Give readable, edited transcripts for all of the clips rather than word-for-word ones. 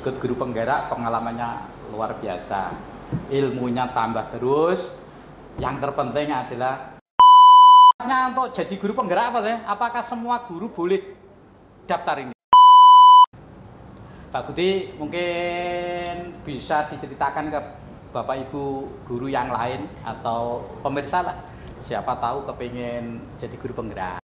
ikut guru penggerak, pengalamannya luar biasa, ilmunya tambah terus. Yang terpenting adalah untuk jadi guru penggerak apa sih? Apakah semua guru boleh daftar ini? Pak Budi mungkin bisa diceritakan ke Bapak Ibu guru yang lain atau pemirsa lah, siapa tahu kepingin jadi guru penggerak.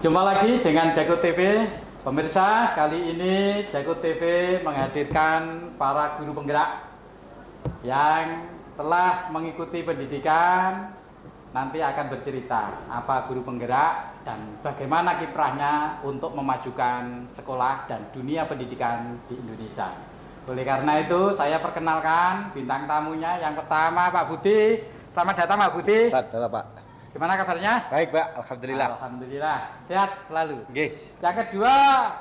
Jumpa lagi dengan Jago TV. Pemirsa, kali ini Jago TV menghadirkan para guru penggerak yang telah mengikuti pendidikan. Nanti akan bercerita apa guru penggerak dan bagaimana kiprahnya untuk memajukan sekolah dan dunia pendidikan di Indonesia. Oleh karena itu, saya perkenalkan bintang tamunya. Yang pertama, Pak Budi. Selamat datang, Pak Budi. Selamat, Pak. Gimana kabarnya? Baik, Pak. Alhamdulillah. Alhamdulillah. Sehat selalu. Yes. Yang kedua,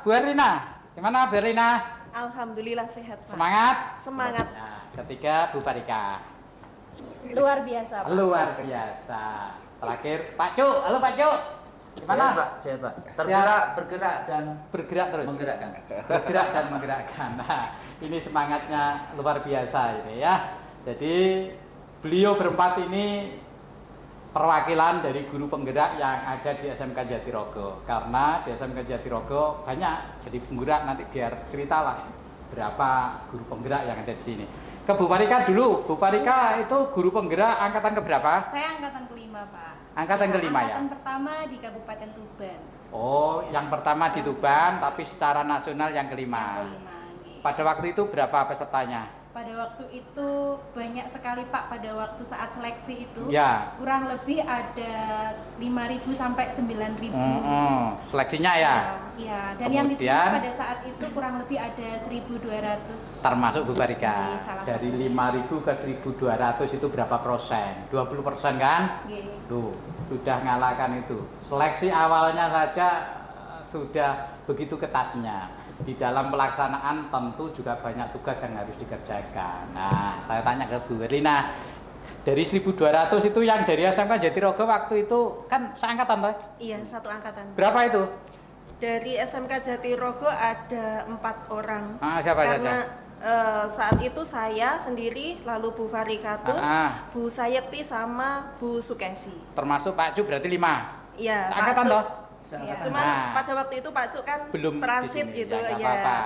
Bu Erlina. Gimana Bu Erlina? Alhamdulillah sehat, Pak. Semangat? Semangat. Nah, ketiga, Bu Farika. Luar biasa, Pak. Luar biasa. Terakhir, Pak Cuk. Halo Pak Cuk. Gimana? Sehat, Pak. Sehat, Pak. Tergerak, bergerak dan Bergerak terus. menggerakkan. Bergerak dan menggerakkan. Nah, ini semangatnya luar biasa ini ya. Jadi beliau berempat ini perwakilan dari guru penggerak yang ada di SMK Jatirogo. Karena di SMK Jatirogo banyak jadi penggerak, nanti biar ceritalah berapa guru penggerak yang ada di sini. Ke Bu Farika dulu. Bu Farika itu guru penggerak angkatan keberapa? Saya angkatan kelima, Pak. Angkatan kelima ya? Angkatan pertama di Kabupaten Tuban. Oh, yang pertama di Tuban, tapi secara nasional yang kelima. Yang kelima, nggih. Pada waktu itu berapa pesertanya? Pada waktu itu banyak sekali, Pak. Pada waktu saat seleksi itu Ya. kurang lebih ada 5.000 sampai 9.000. Seleksinya ya? Iya, dan yang Kemudian, diterima pada saat itu kurang lebih ada 1.200. termasuk Bu Farika. Nggih, salah Dari satunya. 5.000 ke 1.200 itu berapa persen? 20% kan? Nggih. Tuh, sudah ngalahkan itu. Seleksi awalnya saja sudah begitu ketatnya. Di dalam pelaksanaan tentu juga banyak tugas yang harus dikerjakan. Nah, saya tanya ke Bu Erlina, dari 1.200 itu yang dari SMK Jatirogo waktu itu kan seangkatan toh? Iya, satu angkatan. Berapa itu? Dari SMK Jatirogo ada 4 orang. Siapa Karena saja? saat itu saya sendiri, lalu Bu Farikatus, Bu Sayeti sama Bu Sukesi. Termasuk Pak Cuk berarti 5. Iya, Seangkatan Cuk. toh? Iya, cuman Nah. pada waktu itu Pak Cuk kan Belum transit di sini. gitu Ya, nggak ya. apa-apa.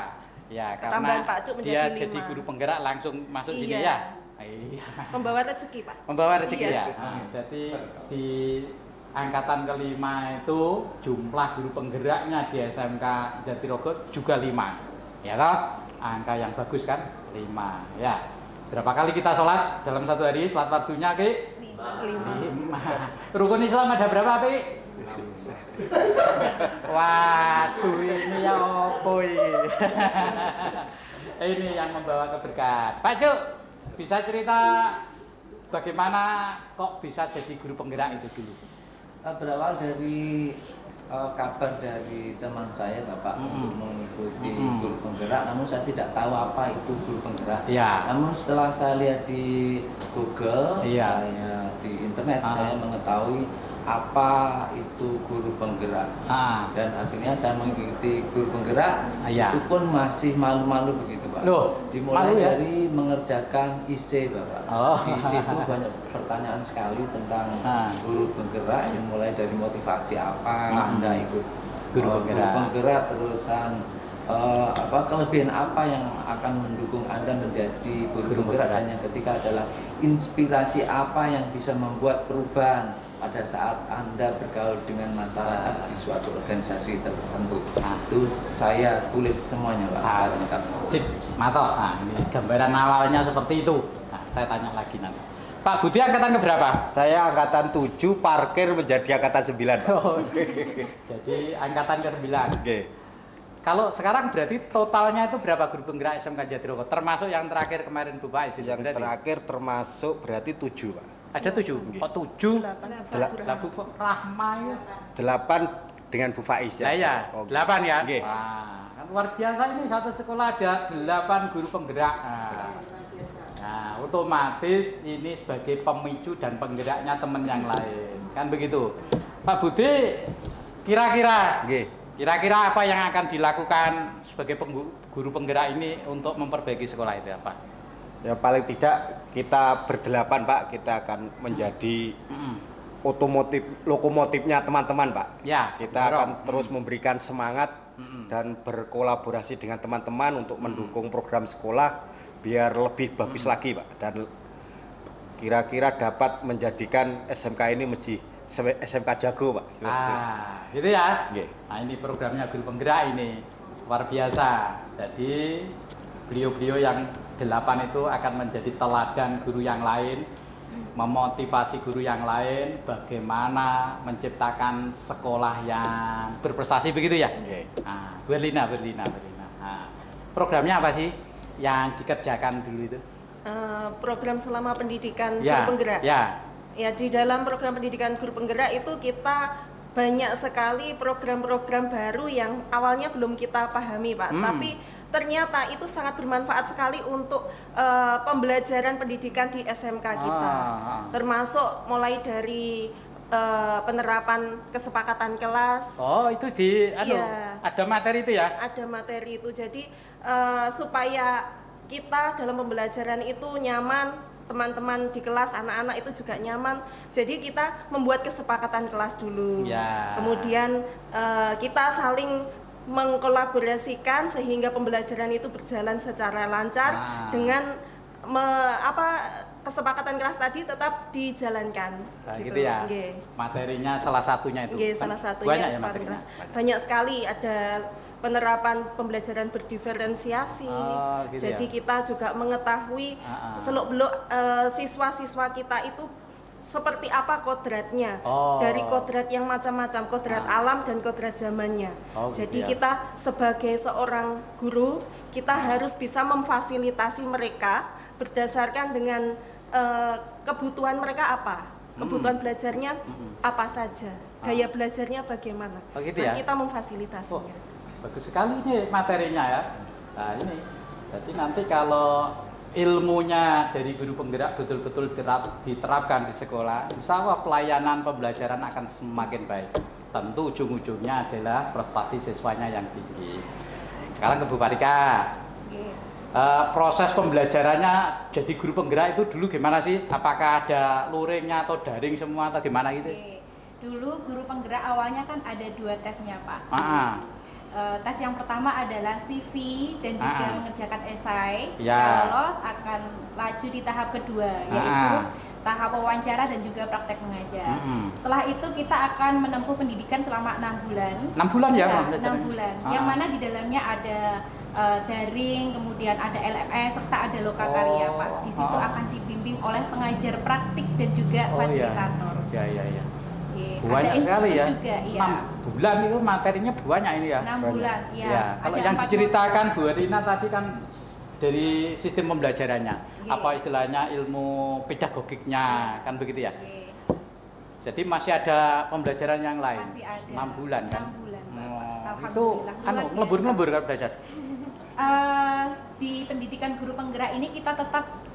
Ya, Ketambahan karena Pak Cuk menjadi dia 5. jadi guru penggerak langsung masuk sini Iya. ya. Iya. Membawa rezeki, Pak. Membawa rezeki Iya. ya. Nah, jadi di angkatan kelima itu jumlah guru penggeraknya di SMK Jatirogo juga 5. Ya toh? Angka yang bagus kan? 5. Ya. Berapa kali kita sholat dalam satu hari? Sholat fardunya Ki? 5. Rukun Islam ada berapa, Ki? Waduh, ini ya opo ini. Ini yang membawa keberkahan. Pak Cuk, bisa cerita bagaimana kok bisa jadi guru penggerak itu dulu? Berawal dari kabar dari teman saya, Bapak, untuk mengikuti guru penggerak, namun saya tidak tahu apa itu guru penggerak. Ya. Namun setelah saya lihat di Google, Iya. saya di internet, saya mengetahui apa itu guru penggerak. Dan akhirnya saya mengikuti guru penggerak. Iya. Itu pun masih malu-malu begitu, Pak. Loh, Dimulai malu ya? dari mengerjakan IC, Bapak. Oh. Di situ banyak pertanyaan sekali tentang guru penggerak, yang mulai dari motivasi apa Anda ikut Guru penggerak. terusan kelebihan apa yang akan mendukung Anda menjadi guru penggerak, dan yang ketiga adalah inspirasi apa yang bisa membuat perubahan pada saat Anda bergaul dengan masyarakat di suatu organisasi tertentu. Itu saya tulis semuanya, Pak, secara lengkap. Sip, mantap. Nah, ini gambaran awalnya seperti itu. Nah, saya tanya lagi nanti. Pak Budi angkatan keberapa? Saya angkatan 7, parkir menjadi angkatan 9. Oh, jadi angkatan ke-9. Oke. Kalau sekarang berarti totalnya itu berapa guru penggerak SMK Jatirogo? Termasuk yang terakhir kemarin Bu Faiz itu Yang berarti? terakhir termasuk berarti 7, Pak. Ada 7? Kok 7? 8. Lah Bu Rahma ya? 8 dengan Bu Faiz ya. Nah, ya, Oke. 8 ya? Oke. Wah, kan luar biasa ini, satu sekolah ada 8 guru penggerak. Nah, otomatis ini sebagai pemicu dan penggeraknya teman yang lain. Kan begitu. Pak Budi, kira-kira apa yang akan dilakukan sebagai guru penggerak ini untuk memperbaiki sekolah itu apa? Ya paling tidak kita berdelapan Pak, kita akan menjadi lokomotifnya teman-teman Pak. Ya, kita akan terus memberikan semangat dan berkolaborasi dengan teman-teman untuk mendukung program sekolah biar lebih bagus lagi Pak, dan kira-kira dapat menjadikan SMK ini menjadi SMK jago Pak. Gitu ya. Nah ini programnya guru penggerak ini luar biasa. Jadi beliau-beliau yang 8 itu akan menjadi teladan guru yang lain, memotivasi guru yang lain bagaimana menciptakan sekolah yang berprestasi, begitu ya. Nah, Berlina. Nah, programnya apa sih yang dikerjakan dulu itu? Program selama pendidikan guru penggerak. Ya, di dalam program pendidikan guru penggerak itu kita banyak sekali program-program baru yang awalnya belum kita pahami Pak, tapi ternyata itu sangat bermanfaat sekali untuk pembelajaran pendidikan di SMK kita. Termasuk mulai dari penerapan kesepakatan kelas. Oh, itu ada materi itu ya? Ada materi itu. Jadi supaya kita dalam pembelajaran itu nyaman, teman-teman di kelas, anak-anak itu juga nyaman. Jadi kita membuat kesepakatan kelas dulu. Kemudian kita saling mengkolaborasikan sehingga pembelajaran itu berjalan secara lancar dengan kesepakatan kelas tadi tetap dijalankan. Gitu ya. Materinya salah satunya itu. Salah satunya kesepakatan kelas. Banyak sekali, ada penerapan pembelajaran berdiferensiasi. Jadi kita juga mengetahui seluk-beluk siswa-siswa kita itu seperti apa kodratnya, dari kodrat yang macam-macam, kodrat alam dan kodrat zamannya. Jadi kita sebagai seorang guru, kita harus bisa memfasilitasi mereka berdasarkan dengan kebutuhan mereka apa, kebutuhan belajarnya apa saja, gaya belajarnya bagaimana. Kita memfasilitasinya. Bagus sekali nih materinya ya. Nah ini, jadi nanti kalau ilmunya dari guru penggerak betul-betul diterapkan di sekolah, insya Allah pelayanan pembelajaran akan semakin baik. Tentu ujung-ujungnya adalah prestasi siswanya yang tinggi. Sekarang ke Bu Farika. Proses pembelajarannya jadi guru penggerak itu dulu gimana sih? Apakah ada luringnya atau daring semua atau gimana gitu? Dulu guru penggerak awalnya kan ada 2 tesnya Pak. Tes yang pertama adalah CV dan juga mengerjakan esai. Jika lolos akan laju di tahap kedua, yaitu tahap wawancara dan juga praktek mengajar. Setelah itu kita akan menempuh pendidikan selama 6 bulan. 6 bulan ya? 6 bulan. Yang mana di dalamnya ada daring, kemudian ada LMS, serta ada lokakarya Pak. Di situ akan dibimbing oleh pengajar praktik dan juga fasilitator. Banyak sekali ya. Juga, 6 bulan itu materinya banyak ini ya. 6 bulan, Kalau yang diceritakan Bu Rina tadi kan dari sistem pembelajarannya, apa istilahnya ilmu pedagogiknya, kan begitu ya. Jadi masih ada pembelajaran yang lain. Masih ada. 6 bulan kan. 6 bulan. Itu ngelebur-ngelebur kan belajar. Di pendidikan guru penggerak ini kita tetap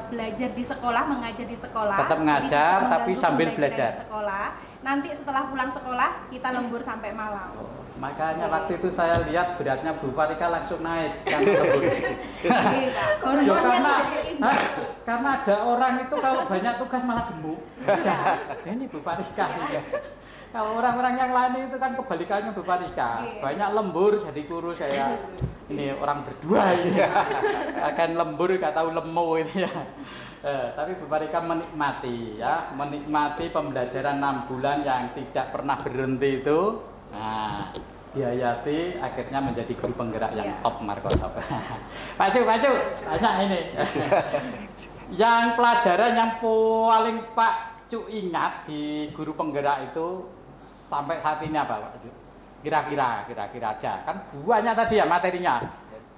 belajar di sekolah, mengajar di sekolah. Tetap mengajar tapi sambil belajar. Di sekolah. Nanti setelah pulang sekolah kita lembur sampai malam. Makanya waktu itu saya lihat beratnya Bu Farika langsung naik kan karena ada orang itu kalau banyak tugas malah gemuk. Ini Bu Farika. Kalau orang-orang yang lain itu kan kebalikannya Bu Farika. Banyak lembur jadi kurus saya. Ini orang berdua ini akan lembur gak tahu lemo ini ya. Tapi Bu Farika menikmati ya, menikmati pembelajaran 6 bulan yang tidak pernah berhenti itu. Nah, dihayati akhirnya menjadi guru penggerak yang top markotop. Pak Cu, banyak ini. Yang pelajaran yang paling Pak Cu ingat di guru penggerak itu sampai saat ini apa Pak Cu? Kira-kira aja, kan banyak tadi ya materinya.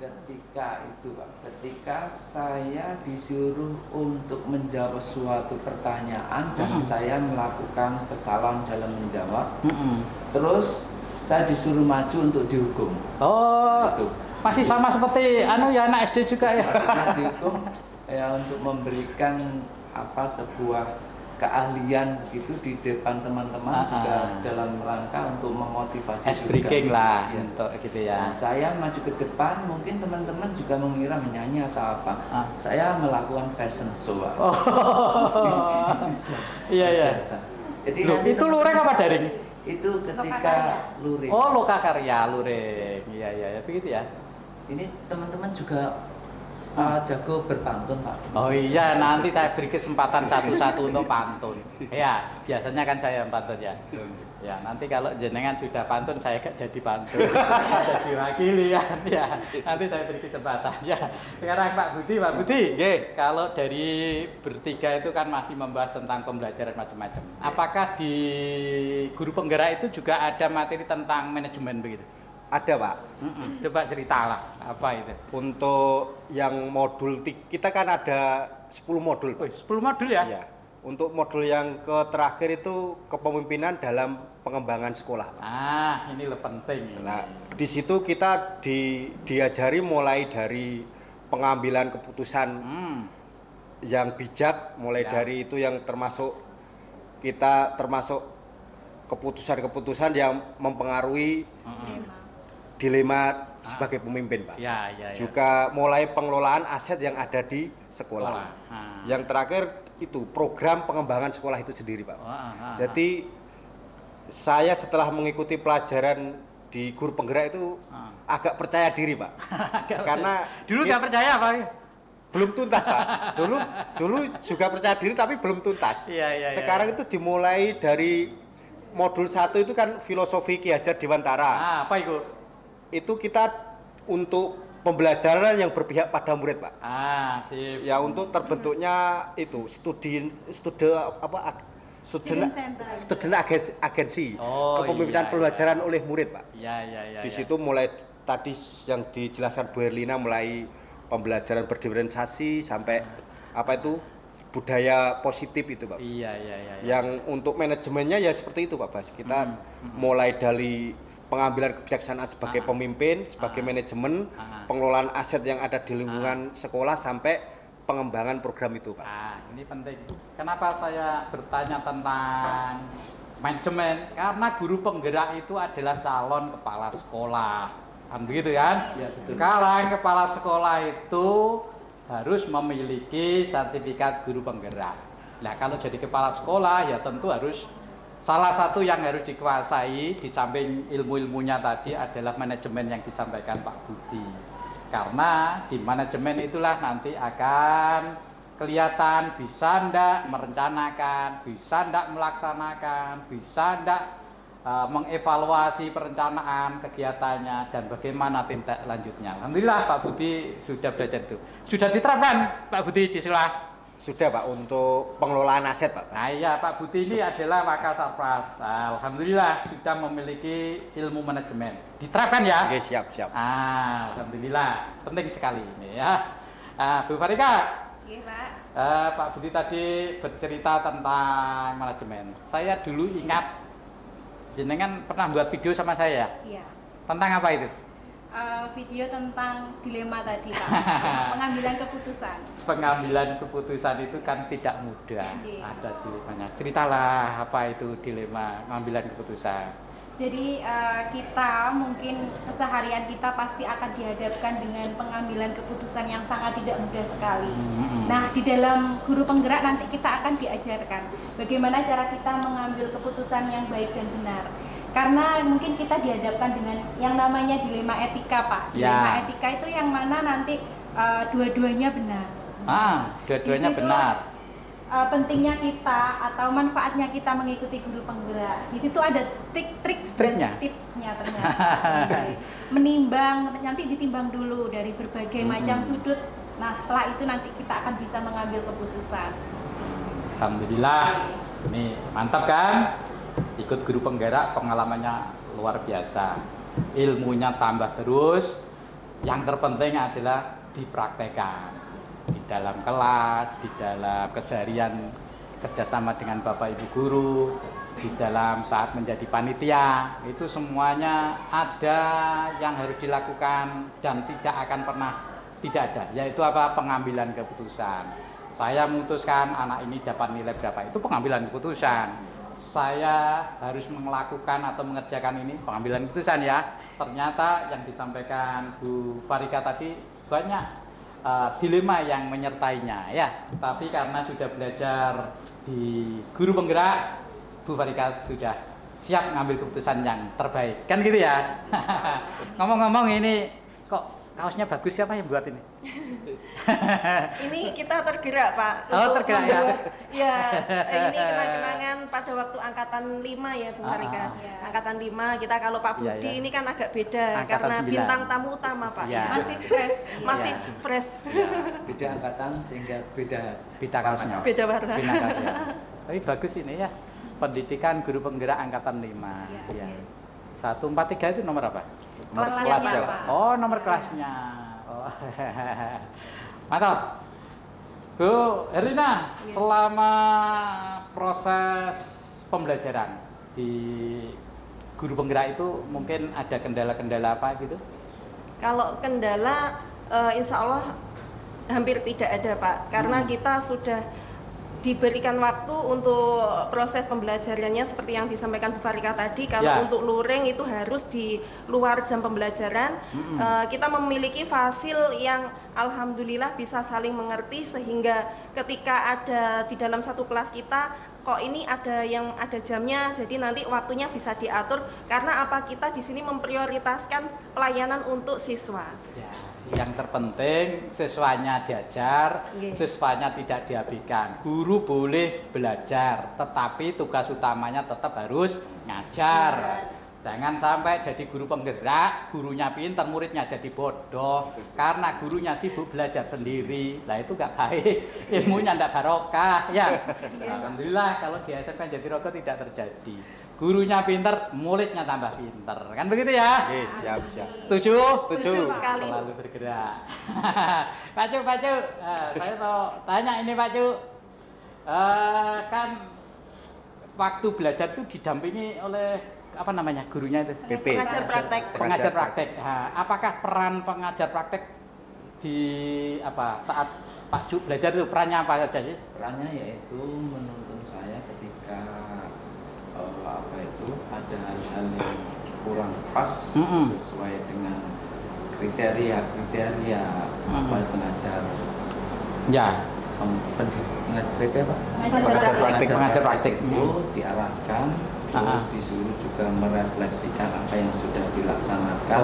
Ketika itu Pak, ketika saya disuruh untuk menjawab suatu pertanyaan dan saya melakukan kesalahan dalam menjawab, terus saya disuruh maju untuk dihukum. Masih sama seperti anak SD juga ya. Dihukum, ya untuk memberikan sebuah keahlian itu di depan teman-teman juga dalam rangka untuk memotivasi ice breaking lah ya. Untuk gitu ya. Nah, saya maju ke depan, mungkin teman-teman juga mengira menyanyi atau apa. Saya melakukan fashion show. Iya. Jadi itu luring apa daring? Itu ketika luring. Oh, lokakarya luring. Iya, begitu ya. Ini teman-teman juga jago berpantun, Pak. Oh iya, nanti saya beri kesempatan satu-satu untuk pantun. Ya, biasanya kan saya yang pantun ya. Ya, nanti kalau jenengan sudah pantun, saya gak jadi pantun. Jadi wakili ya. Nanti saya beri kesempatan ya. Sekarang Pak Budi. Kalau dari bertiga itu kan masih membahas tentang pembelajaran macam-macam. Apakah di guru penggerak itu juga ada materi tentang manajemen begitu? Ada, Pak. Coba ceritalah apa itu. Untuk yang modul kita kan ada 10 modul. Oh, 10 modul ya? Iya. Untuk modul yang terakhir itu kepemimpinan dalam pengembangan sekolah, Pak. Ini lebih penting. Nah, di situ kita diajari mulai dari pengambilan keputusan yang bijak, mulai dari itu yang termasuk keputusan-keputusan yang mempengaruhi dilema sebagai pemimpin, Pak. Ya. Juga mulai pengelolaan aset yang ada di sekolah. Yang terakhir itu program pengembangan sekolah itu sendiri, Pak. Jadi saya setelah mengikuti pelajaran di guru penggerak itu agak percaya diri, Pak. Karena dulu nggak percaya, Pak. Belum tuntas, Pak. Dulu juga percaya diri tapi belum tuntas. Iya. Sekarang itu dimulai dari modul 1 itu kan filosofi Ki Hajar Dewantara. Apa itu? Itu kita untuk pembelajaran yang berpihak pada murid, Pak. Sip. Ya, untuk terbentuknya itu student agency, kepemimpinan pembelajaran oleh murid, Pak. Iya. Di situ mulai tadi yang dijelaskan Bu Erlina, mulai pembelajaran berdiferensiasi sampai budaya positif itu, Pak. Iya. Yang untuk manajemennya ya seperti itu, Pak Bas. Kita mulai dari pengambilan kebijaksanaan sebagai pemimpin, sebagai manajemen, pengelolaan aset yang ada di lingkungan sekolah sampai pengembangan program itu, Pak. Ini penting. Kenapa saya bertanya tentang manajemen? Karena guru penggerak itu adalah calon kepala sekolah, kan begitu kan? Ya, betul. Sekarang kepala sekolah itu harus memiliki sertifikat guru penggerak. Nah, kalau jadi kepala sekolah ya tentu harus salah satu yang harus dikuasai di samping ilmu-ilmunya tadi adalah manajemen yang disampaikan Pak Budi. Karena di manajemen itulah nanti akan kelihatan bisa ndak merencanakan, bisa ndak melaksanakan, bisa ndak mengevaluasi perencanaan kegiatannya dan bagaimana tindak lanjutnya. Alhamdulillah Pak Budi sudah belajar itu. Sudah diterapkan Pak Budi di sekolah? Sudah, Pak, untuk pengelolaan aset, Pak. Iya, Pak Budi ini adalah Wakasarpras. Alhamdulillah sudah memiliki ilmu manajemen. Diterapkan ya? Oke, siap. Alhamdulillah, penting sekali ini ya. Bu Farika. Iya, Pak. Pak Budi tadi bercerita tentang manajemen. Saya dulu ingat jenengan pernah buat video sama saya. Iya. Tentang apa itu? Video tentang dilema tadi, Pak. Pengambilan keputusan. Pengambilan keputusan itu kan tidak mudah. Ada dilemanya. Ceritalah apa itu dilema pengambilan keputusan. Jadi kita mungkin keseharian kita pasti akan dihadapkan dengan pengambilan keputusan yang sangat tidak mudah sekali. Nah, di dalam guru penggerak nanti kita akan diajarkan bagaimana cara kita mengambil keputusan yang baik dan benar. Karena mungkin kita dihadapkan dengan yang namanya dilema etika, Pak. Dilema etika itu yang mana nanti dua-duanya benar. Dua-duanya benar. Pentingnya kita atau manfaatnya kita mengikuti guru penggerak. Di situ ada triknya, tipsnya ternyata. Menimbang, nanti ditimbang dulu dari berbagai macam sudut. Nah, setelah itu nanti kita akan bisa mengambil keputusan. Alhamdulillah. Ini mantap kan? Ikut guru penggerak, pengalamannya luar biasa, ilmunya tambah terus. Yang terpenting adalah dipraktekkan di dalam kelas, di dalam keseharian kerjasama dengan Bapak Ibu guru, di dalam saat menjadi panitia. Itu semuanya ada yang harus dilakukan dan tidak akan pernah Tidak ada, yaitu apa? Pengambilan keputusan. Saya memutuskan anak ini dapat nilai berapa, itu pengambilan keputusan. Saya harus melakukan atau mengerjakan ini, pengambilan keputusan ya. Ternyata yang disampaikan Bu Farika tadi banyak dilema yang menyertainya ya. Tapi karena sudah belajar di guru penggerak, Bu Farika sudah siap ngambil keputusan yang terbaik, kan gitu ya. Ngomong-ngomong ini kok kaosnya bagus, siapa yang buat ini? Ini kita tergerak Pak. Oh, tergerak ya? Ya, ini kenang-kenangan pada waktu angkatan 5 ya Bu Farika. Angkatan 5 kita, kalau Pak Budi ini kan agak beda angkatan karena 9. bintang tamu utama Pak. Masih fresh. Masih fresh. Beda angkatan sehingga beda kaosnya. Beda warna. Beda kaosnya. Tapi bagus ini ya. Pendidikan guru penggerak angkatan 5. Ya. 143 itu nomor apa? Nomor kelasnya, Pak. Oh, nomor kelasnya. Oh. Mantap. Bu Herlina, selama proses pembelajaran di guru penggerak itu mungkin ada kendala-kendala apa gitu? Kalau kendala insya Allah hampir tidak ada Pak, karena kita sudah diberikan waktu untuk proses pembelajarannya seperti yang disampaikan Bu Farika tadi. Kalau untuk luring itu harus di luar jam pembelajaran. Kita memiliki fasil yang alhamdulillah bisa saling mengerti, sehingga ketika ada di dalam satu kelas kita kok ini ada yang ada jamnya, jadi nanti waktunya bisa diatur. Karena apa, kita di sini memprioritaskan pelayanan untuk siswa. Ya. Yang terpenting siswanya diajar, siswanya tidak diabaikan. Guru boleh belajar, tetapi tugas utamanya tetap harus ngajar. Jangan sampai jadi guru penggerak, gurunya pintar, muridnya jadi bodoh. Karena gurunya sibuk belajar sendiri, lah itu gak baik, ilmunya ndak barokah ya. Alhamdulillah kalau di SMK Jatirogo tidak terjadi. Gurunya pintar, muridnya tambah pintar, kan begitu ya? Siap. Setuju? Setuju sekali. Selalu bergerak. Pak Cuk, saya mau tanya ini Pak Cuk. Kan waktu belajar itu didampingi oleh apa namanya gurunya itu? PP. Pengajar praktek. Nah, apakah peran pengajar praktek di saat Pak Cuk belajar itu perannya apa saja sih? Perannya yaitu menuntun saya ketika ada hal-hal yang kurang pas sesuai dengan kriteria pengajar. Ya. Pengajar praktek itu diarahkan, terus disuruh juga merefleksikan apa yang sudah dilaksanakan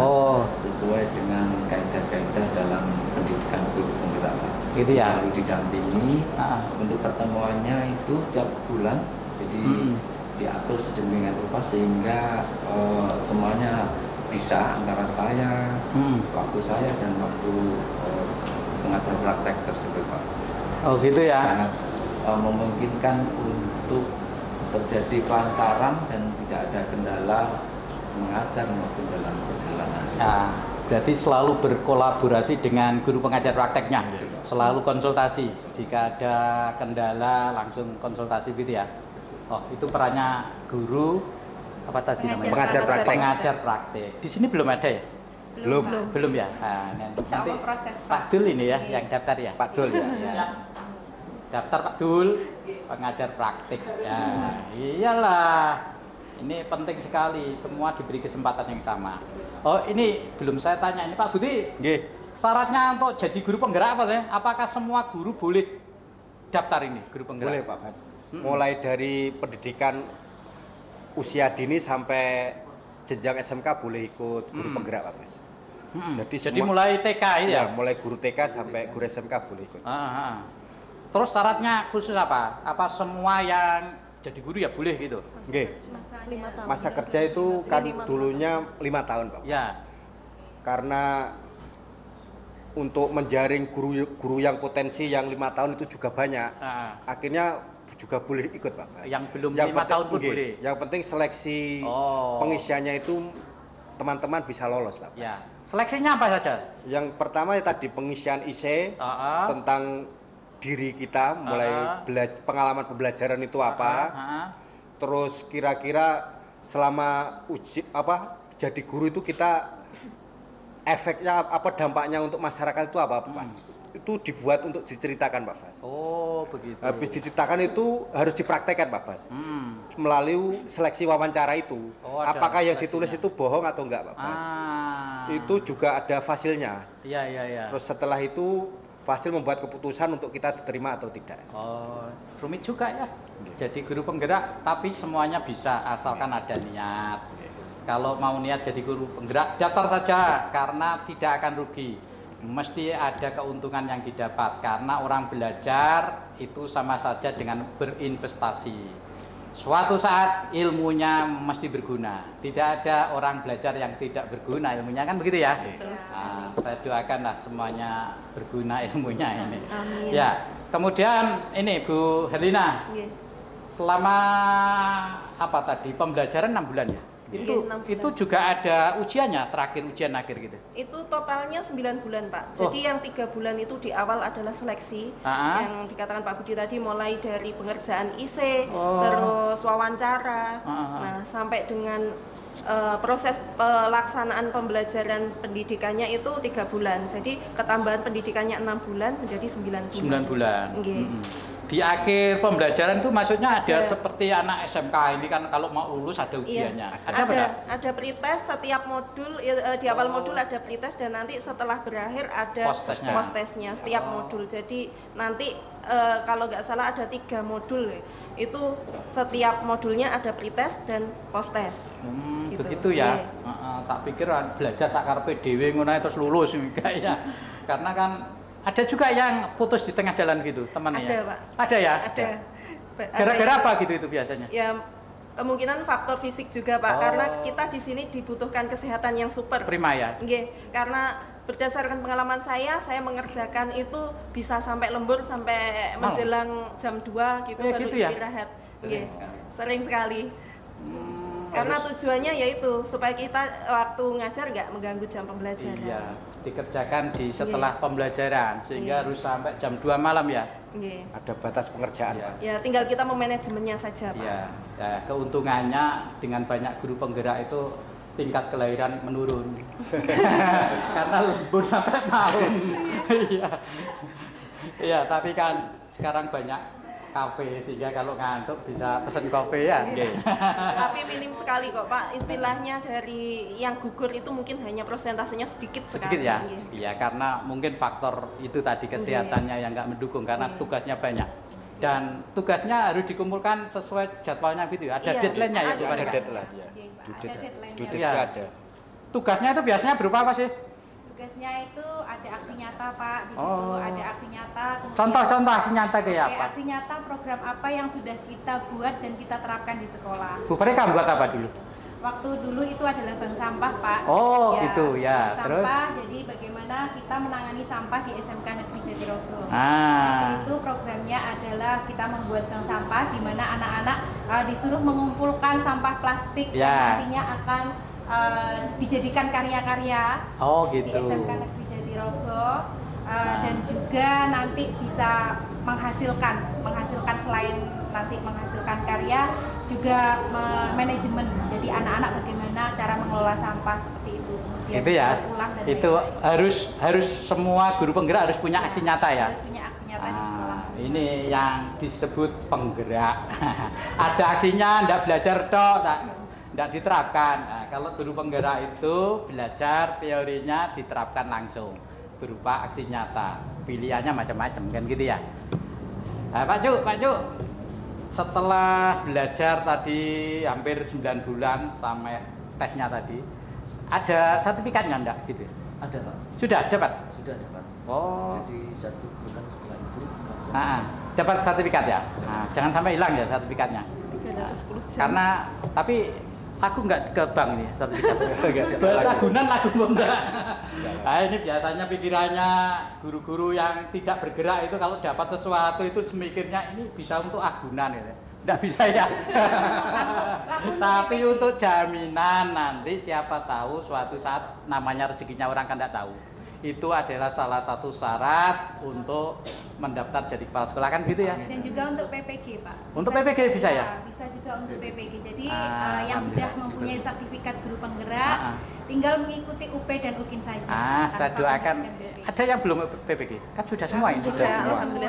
sesuai dengan kaidah-kaidah dalam pendidikan guru penggerak. Gitu ya. Selalu didampingi. Untuk pertemuannya itu tiap bulan, jadi diatur sedemikian rupa sehingga semuanya bisa antara saya, waktu saya dan waktu pengajar praktek tersebut Pak. Oh gitu ya. Sangat memungkinkan untuk terjadi kelancaran dan tidak ada kendala mengajar maupun dalam perjalanan. Nah, berarti selalu berkolaborasi dengan guru pengajar prakteknya, selalu konsultasi. Jika ada kendala langsung konsultasi gitu ya. Oh, itu perannya guru apa tadi namanya? Pengajar praktek. Di sini belum ada ya? Belum ya. Nah, nanti Pak Dul ini ya yang daftar ya. Pak Dul ya. Daftar Pak Dul, pengajar praktek. Ya, iyalah. Ini penting sekali, semua diberi kesempatan yang sama. Oh, ini belum saya tanya ini Pak Budi. Syaratnya untuk jadi guru penggerak apa sih? Apakah semua guru boleh daftar ini guru penggerak? Boleh Pak Mas. Mulai dari pendidikan usia dini sampai jenjang SMK boleh ikut guru penggerak Pak Mas. Jadi mulai TK ini ya? Mulai guru TK sampai guru SMK boleh ikut. Terus syaratnya khusus apa? Apa semua yang jadi guru ya boleh gitu? Masa kerja itu kan dulunya 5 tahun Pak. Ya. Karena untuk menjaring guru yang potensi yang 5 tahun itu juga banyak. Akhirnya juga boleh ikut Pak. Yang belum 5 tahun pun boleh. Yang penting seleksi pengisiannya itu teman-teman bisa lolos Pak. Ya. Seleksinya apa saja? Yang pertama ya tadi pengisian IC tentang diri kita, mulai pengalaman pembelajaran itu apa. Terus kira-kira selama jadi guru itu kita efeknya apa, dampaknya untuk masyarakat itu apa Pak? Itu dibuat untuk diceritakan Pak Bas. Oh begitu. Habis diceritakan itu harus dipraktekkan Pak Bas. Melalui seleksi wawancara itu. Apakah yang ditulis itu bohong atau enggak Pak Bas? Itu juga ada fasilnya. Iya. Terus setelah itu fasil membuat keputusan untuk kita diterima atau tidak. Oh, rumit juga ya. Jadi guru penggerak tapi semuanya bisa asalkan ada niat. Kalau mau niat jadi guru penggerak, daftar saja karena tidak akan rugi. Mesti ada keuntungan yang didapat karena orang belajar itu sama saja dengan berinvestasi. Suatu saat ilmunya mesti berguna. Tidak ada orang belajar yang tidak berguna ilmunya, kan begitu ya? Nah, saya doakanlah semuanya berguna ilmunya ini. Amin. Ya, kemudian ini Bu Herlina, selama apa tadi pembelajaran 6 bulan ya? Itu juga ada ujiannya, terakhir ujian akhir gitu. Itu totalnya 9 bulan Pak. Jadi yang 3 bulan itu di awal adalah seleksi, yang dikatakan Pak Budi tadi, mulai dari pengerjaan IC, terus wawancara, nah sampai dengan proses pelaksanaan pembelajaran pendidikannya itu 3 bulan. Jadi ketambahan pendidikannya 6 bulan menjadi 9 bulan. 9 bulan. Di akhir pembelajaran itu maksudnya ada seperti anak SMK ini kan kalau mau lulus ada ujiannya. Ada pretest setiap modul, di awal modul ada pretest dan nanti setelah berakhir ada post-testnya setiap modul. Jadi nanti kalau nggak salah ada 3 modul, itu setiap modulnya ada pretest dan post-test. Gitu. Begitu ya. Tak pikir belajar tak karepe dhewe ngono terus lulus enggak ya. Karena kan ada juga yang putus di tengah jalan gitu, temannya. Ada, Pak. Ada ya? Ada. Gara-gara apa gitu itu biasanya? Ya, kemungkinan faktor fisik juga, Pak. Karena kita di sini dibutuhkan kesehatan yang super. Prima ya? Karena berdasarkan pengalaman saya mengerjakan itu bisa sampai lembur sampai menjelang jam 2 gitu baru istirahat. Sering sekali. Karena tujuannya yaitu supaya kita waktu ngajar nggak mengganggu jam pembelajaran. Iya, dikerjakan di setelah pembelajaran sehingga harus sampai jam 2 malam ya. Ada batas pengerjaan. Ya, tinggal kita memanajemennya saja, Pak. Iya. Ya, keuntungannya dengan banyak guru penggerak itu tingkat kelahiran menurun. Karena lembur sampai malam. Iya. Iya, tapi kan sekarang banyak kafe sehingga kalau ngantuk bisa pesen kopi ya. Tapi minim sekali kok Pak, istilahnya dari yang gugur itu mungkin hanya persentasenya sedikit sekali. Sedikit ya? Iya, karena mungkin faktor itu tadi kesehatannya yang nggak mendukung karena tugasnya banyak. Dan tugasnya harus dikumpulkan sesuai jadwalnya gitu ya. Ada deadline-nya ya? Ada deadline ya. Ada. Tugasnya itu biasanya berupa apa sih? Tugasnya itu ada aksi nyata Pak, di situ ada aksi nyata. Contoh-contoh aksi nyata kayak apa? Aksi nyata program apa yang sudah kita buat dan kita terapkan di sekolah. Bu, mereka buat apa dulu? Waktu dulu itu adalah bank sampah Pak. Gitu ya. Terus? Sampah, jadi bagaimana kita menangani sampah di SMK Negeri Jatirogo. Waktu itu programnya adalah kita membuat bank sampah di mana anak-anak disuruh mengumpulkan sampah plastik yang nantinya akan dijadikan karya-karya di SMK Negeri Jatirogo dan juga nanti bisa menghasilkan selain nanti menghasilkan karya juga manajemen. Jadi anak-anak bagaimana cara mengelola sampah seperti itu. Kemudian itu ya. Itu harus semua guru penggerak harus punya aksi nyata ya. Harus punya aksi nyata di sekolah. Ini yang disebut penggerak. Ada aksinya, enggak belajar tok, tidak diterapkan. Nah, kalau guru penggerak itu belajar teorinya diterapkan langsung berupa aksi nyata. Pilihannya macam-macam kan gitu ya. Nah, Pak Cuk, setelah belajar tadi hampir 9 bulan sampai tesnya tadi, ada sertifikatnya enggak gitu? Ada Pak. Sudah dapat? Sudah dapat. Jadi 1 bulan setelah itu langsung dapat sertifikat ya. Nah, jangan sampai hilang ya sertifikatnya. 310 jam. Karena tapi aku nggak ke bank nih sertifikat. Lagunan lagu enggak. Nah, ini biasanya pikirannya guru-guru yang tidak bergerak itu kalau dapat sesuatu itu mikirnya ini bisa untuk agunan gitu. Nggak bisa ya. Tapi untuk jaminan nanti siapa tahu suatu saat namanya rezekinya orang kan nggak tahu. Itu adalah salah satu syarat untuk mendaftar jadi kepala sekolah kan gitu ya. Dan juga untuk PPG Pak. Untuk PPG bisa ya? Bisa juga untuk PPG. Jadi yang sudah mempunyai sertifikat guru penggerak tinggal mengikuti UP dan UKIN saja. Saya doakan. Ada yang belum PPG? Kan sudah semua ini.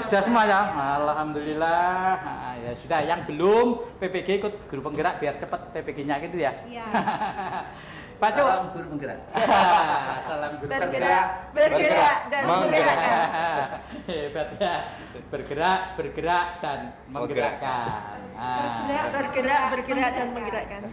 Sudah semua ya. Alhamdulillah. Ya sudah. Yang belum PPG ikut guru penggerak biar cepat PPG-nya gitu ya. Iya. Pak Cuk. Salam guru penggerak. Salam guru bergerak, bergerak dan menggerakkan. Hebat ya. Bergerak dan menggerakkan. Bergerak, bergerak dan menggerakkan.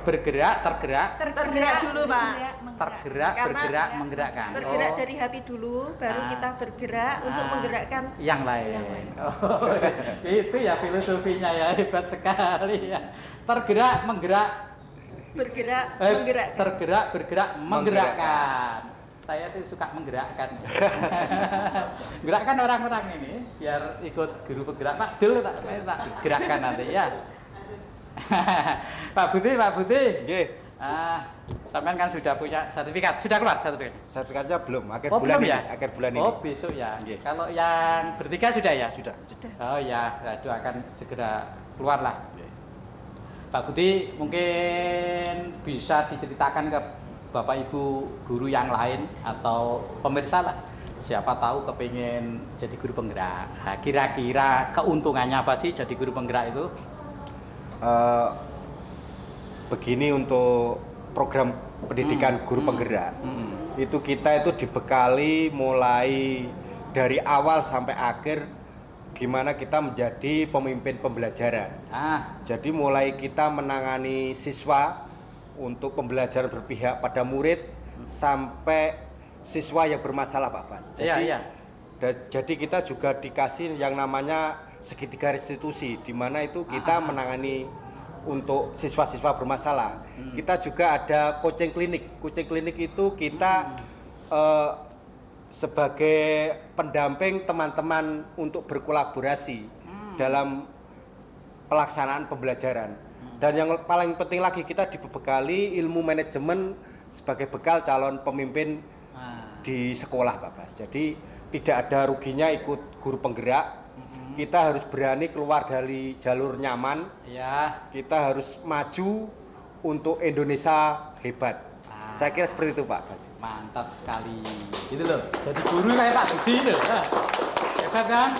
Tergerak dulu, Pak. Tergerak, bergerak, menggerakkan. Tergerak dari hati dulu, baru kita bergerak untuk menggerakkan yang lain. Oh, itu ya filosofinya ya, hebat sekali ya. Tergerak, menggerak, bergerak, menggerakkan. Tergerak, bergerak, menggerakkan. Saya tuh suka menggerakkan. Gerakkan orang-orang ini biar ikut guru penggerak. Pak Dul tak gerakkan nanti ya. Pak Buti. Nggih. Sampean kan sudah punya sertifikat. Sudah keluar sertifikat? Sertifikatnya belum, akhir bulan belum ini. Ya? Akhir bulan ini. Oh, besok ya. Nggih. Kalau yang bertiga sudah ya? Sudah. Oh ya, doakan segera keluar lah. Pak Buti mungkin bisa diceritakan ke Bapak Ibu guru yang lain atau pemirsa lah. Siapa tahu kepingin jadi guru penggerak. Nah, kira-kira keuntungannya apa sih jadi guru penggerak itu? Begini untuk program pendidikan guru penggerak itu kita itu dibekali mulai dari awal sampai akhir gimana kita menjadi pemimpin pembelajaran. Jadi mulai kita menangani siswa untuk pembelajaran berpihak pada murid sampai siswa yang bermasalah Pak Bas. Jadi kita juga dikasih yang namanya segitiga restitusi, di mana itu kita menangani untuk siswa-siswa bermasalah. Kita juga ada coaching klinik. Coaching klinik itu kita sebagai pendamping teman-teman untuk berkolaborasi dalam pelaksanaan pembelajaran. Dan yang paling penting lagi kita dibekali ilmu manajemen sebagai bekal calon pemimpin di sekolah Pak Bas. Jadi tidak ada ruginya ikut guru penggerak. Kita harus berani keluar dari jalur nyaman. Kita harus maju untuk Indonesia hebat. Saya kira seperti itu Pak Bas. Mantap sekali. Gitu loh. Jadi guru kayak Pak Budi loh. Hebat kan?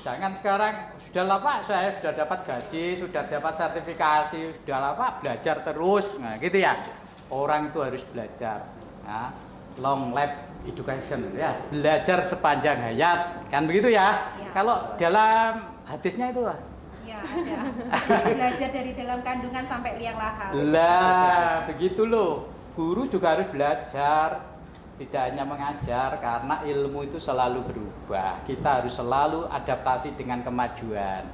Jangan sekarang sudah lah Pak, saya sudah dapat gaji, sudah dapat sertifikasi, sudah lah Pak, belajar terus. Nah gitu ya. Orang itu harus belajar. Nah, long life education ya, belajar sepanjang hayat, kan begitu ya? Kalau dalam hadisnya itu lah. Ya ada. Belajar dari dalam kandungan sampai liang lahat. Lah, begitu loh. Guru juga harus belajar, tidak hanya mengajar karena ilmu itu selalu berubah. Kita harus selalu adaptasi dengan kemajuan.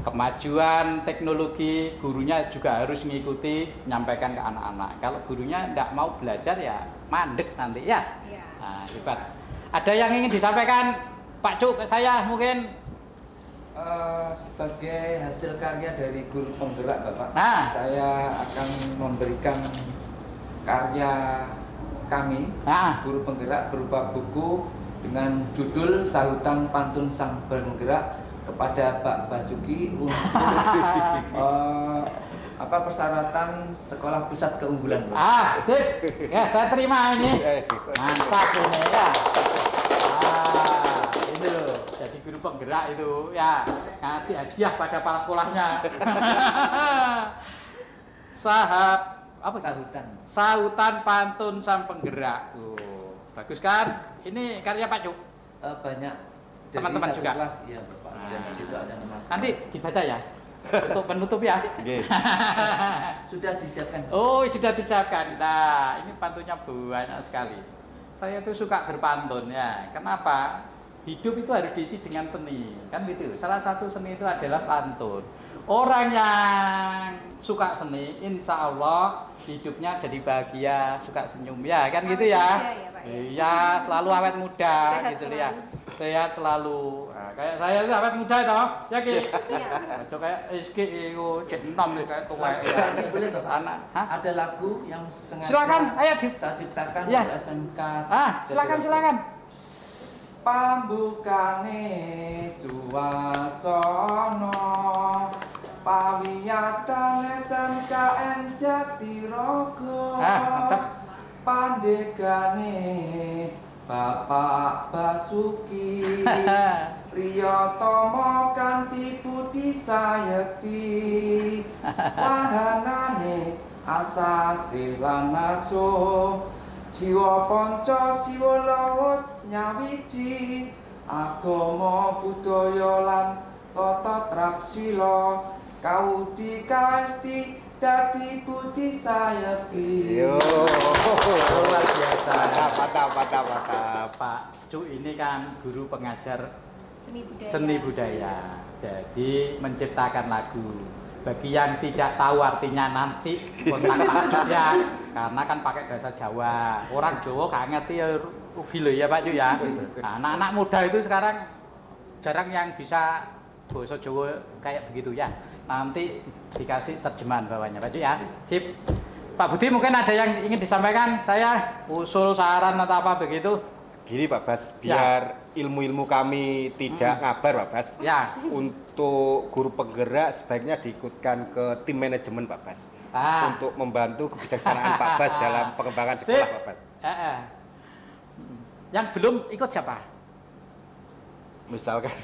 Kemajuan teknologi, gurunya juga harus mengikuti, menyampaikan ke anak-anak. Kalau gurunya tidak mau belajar ya mandek nanti ya. Nah, hebat. Ada yang ingin disampaikan Pak Cuk ke saya mungkin? Sebagai hasil karya dari guru penggerak Bapak, saya akan memberikan karya kami, guru penggerak berupa buku dengan judul Sahutan Pantun Sang Penggerak kepada Pak Basuki untuk persyaratan sekolah pusat keunggulan. Sip. Ya, saya terima ini. Mantap ini ya. Ini loh, jadi guru penggerak itu ya, ngasih hadiah pada para sekolahnya. Sahutan Pantun Sang Penggerak. Bagus kan? Ini karya Pak Cuk. Banyak teman-teman juga. Kelas, iya Bapak. Dan di situ ada nama saya. Nanti dibaca ya. Untuk penutup ya. Sudah disiapkan. Oh, sudah disiapkan. Nah, ini pantunnya banyak sekali. Saya tuh suka berpantun ya. Kenapa? Hidup itu harus diisi dengan seni, kan gitu. Salah satu seni itu adalah pantun. Orang yang suka seni, insya Allah hidupnya jadi bahagia, suka senyum ya, kan gitu ya. Iya, selalu awet muda, gitu ya. Sehat selalu. Nah, kayak saya itu awet muda toh, ya Ki. Iya. Kayak Rizky itu cek enam kayak tua ya. Boleh Bapak? Anak, ada lagu yang sengaja silakan, ayo saya ciptakan ya. untuk SMK. Silakan. Pambukane suwasana pawiyatan SMKN Jatirogo mardegane Bapak Basuki Priyatama kanthi budi sayekti wahanane asase lan aso jiwa panca siwa lawus nyawiji agama budaya lan tata trapsila kaudi kaesti dadi budi sayekti. Yo, luar biasa. Mantap. Pak Cuk ini kan guru pengajar seni budaya. seni budaya. Jadi menciptakan lagu. Bagi yang tidak tahu artinya nanti kontak Pak Cuk ya, karena kan pakai bahasa Jawa. Orang Jawa gak ngerti ya rugi loh ya Pak Cuk ya. Nah, anak-anak muda itu sekarang jarang yang bisa bahasa Jawa kayak begitu ya. Nanti dikasih terjemahan bawahnya Pak Cuk ya. Sip. Pak Budi mungkin ada yang ingin disampaikan, saya usul saran atau apa begitu. Gini Pak Bas, biar ilmu-ilmu kami tidak ngabar Pak Bas. Ya. Untuk guru penggerak sebaiknya diikutkan ke tim manajemen Pak Bas. Untuk membantu kebijaksanaan Pak Bas dalam pengembangan sekolah Pak Bas. Yang belum ikut siapa? Misalkan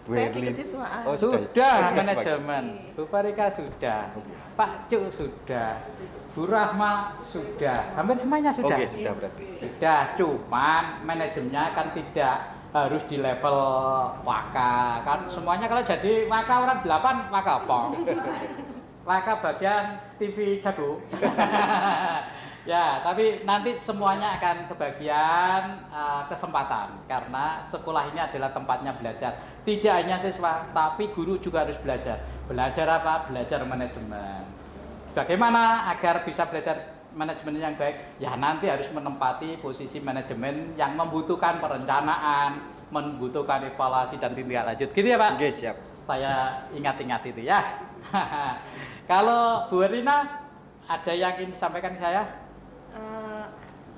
Bu Saya di Herlin. kesiswaan. Oh, Sudah manajemen. Bu Farika sudah. Pak Cuk sudah. Bu Rahma sudah. Hampir semuanya sudah. Oke, sudah berarti. Sudah, cuman manajemennya kan tidak harus di level waka. Kan semuanya kalau jadi waka orang 8 waka apa? Waka bagian TV jago. Ya, tapi nanti semuanya akan kebagian kesempatan karena sekolah ini adalah tempatnya belajar. Tidak hanya siswa, tapi guru juga harus belajar. Belajar apa? Belajar manajemen. Bagaimana agar bisa belajar manajemen yang baik? Ya nanti harus menempati posisi manajemen yang membutuhkan perencanaan, membutuhkan evaluasi dan tindak lanjut. Gitu ya Pak? Oke, siap. Saya ingat-ingat itu ya. Kalau Bu Erlina, ada yang ingin disampaikan ke saya?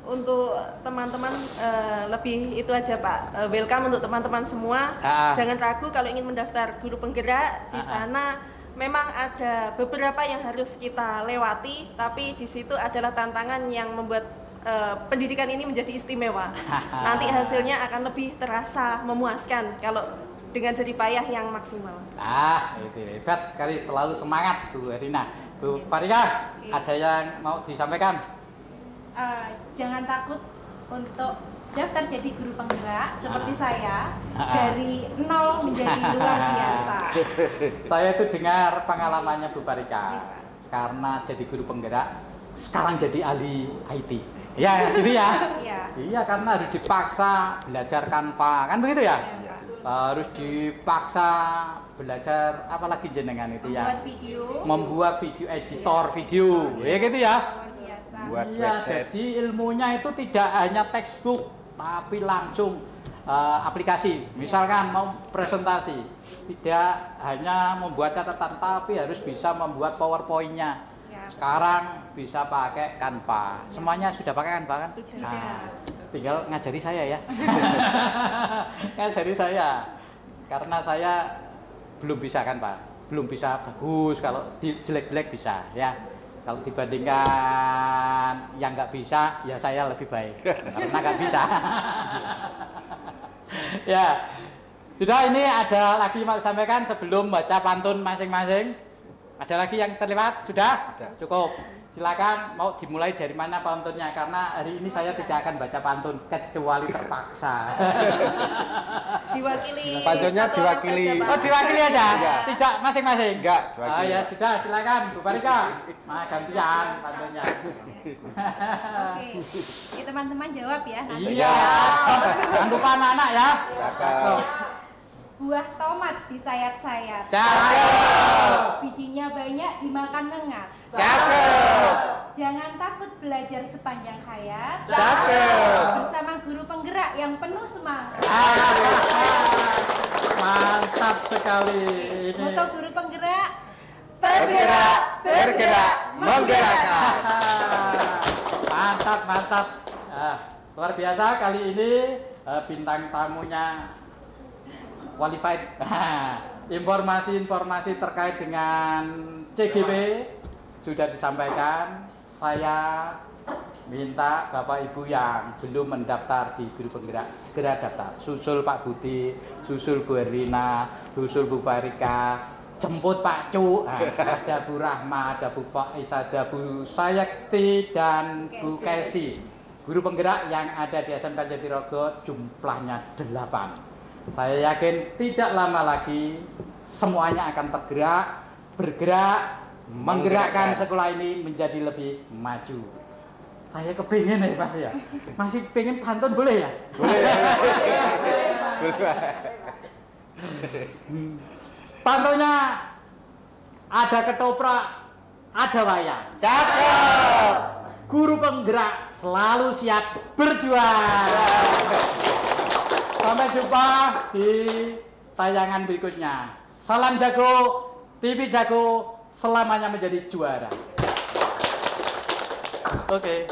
Untuk teman-teman lebih itu aja Pak, welcome untuk teman-teman semua. Jangan ragu kalau ingin mendaftar guru penggerak. Di sana memang ada beberapa yang harus kita lewati, tapi di situ adalah tantangan yang membuat pendidikan ini menjadi istimewa. Nanti hasilnya akan lebih terasa memuaskan kalau dengan jerih payah yang maksimal. Itu hebat sekali, selalu semangat Bu Erlina. Bu Farika, ada yang mau disampaikan? Jangan takut untuk daftar jadi guru penggerak seperti saya, dari nol menjadi luar biasa. Saya itu dengar pengalamannya Bu Farika, karena jadi guru penggerak sekarang jadi ahli IT. Ya, gitu ya. Iya, karena harus dipaksa belajar Canva, kan begitu ya? Harus dipaksa belajar apalagi jenengan itu ya? Membuat video, editor video, ya gitu ya. Iya, jadi ilmunya itu tidak hanya textbook, tapi langsung aplikasi. Misalkan mau presentasi, tidak hanya membuat catatan, tapi harus bisa membuat PowerPoint-nya. Sekarang bisa pakai Canva. Semuanya sudah pakai Canva kan? Sudah. Tinggal ngajari saya ya. Ngajari saya. Karena saya belum bisa Canva, belum bisa bagus. Kalau jelek-jelek bisa ya. Kalau dibandingkan yang nggak bisa, ya saya lebih baik karena nggak bisa. Ya, sudah. Ini ada lagi mau sampaikan sebelum baca pantun masing-masing. Ada lagi yang terlewat? Sudah? Cukup. Silakan, mau dimulai dari mana pantunnya? Karena hari ini saya tidak akan baca pantun kecuali terpaksa. Diwakili. Pantunnya diwakili. Saja, Oh, diwakili aja? Tidak masing-masing? Enggak, diwakili. Ya sudah, silakan Bu Farika. Gantian pantunnya. Oke, ya, teman-teman jawab ya nanti. Iya. Jangan lupa anak-anak ya. Cakep. Buah tomat disayat-sayat. Cakep. Bijinya banyak dimakan ngengat. Cakep. Jangan takut belajar sepanjang hayat. Cakep. Bersama guru penggerak yang penuh semangat. Mantap sekali ini. Moto guru penggerak, Bergerak, bergerak, menggerakkan. Mantap, mantap. Luar biasa kali ini bintang tamunya qualified. Informasi-informasi terkait dengan CGP sudah disampaikan. Saya minta Bapak Ibu yang belum mendaftar di Guru Penggerak segera daftar. Susul Pak Budi, susul Bu Erlina, susul Bu Farika, jemput Pak Cu, ada Bu Rahma, ada Bu Faiz, ada Bu Sayakti dan Bu Kesi. Guru Penggerak yang ada di SMK Jatirogo jumlahnya 8. Saya yakin tidak lama lagi semuanya akan bergerak, menggerakkan sekolah ini menjadi lebih maju. Saya kepengen ya Mas ya. Masih pengen pantun boleh ya? Boleh. Pantunnya ada ketoprak, ada wayang. Cakep. Guru Penggerak selalu siap berjuang. Sampai jumpa di tayangan berikutnya. Salam jago, TV jago, selamanya menjadi juara. Oke.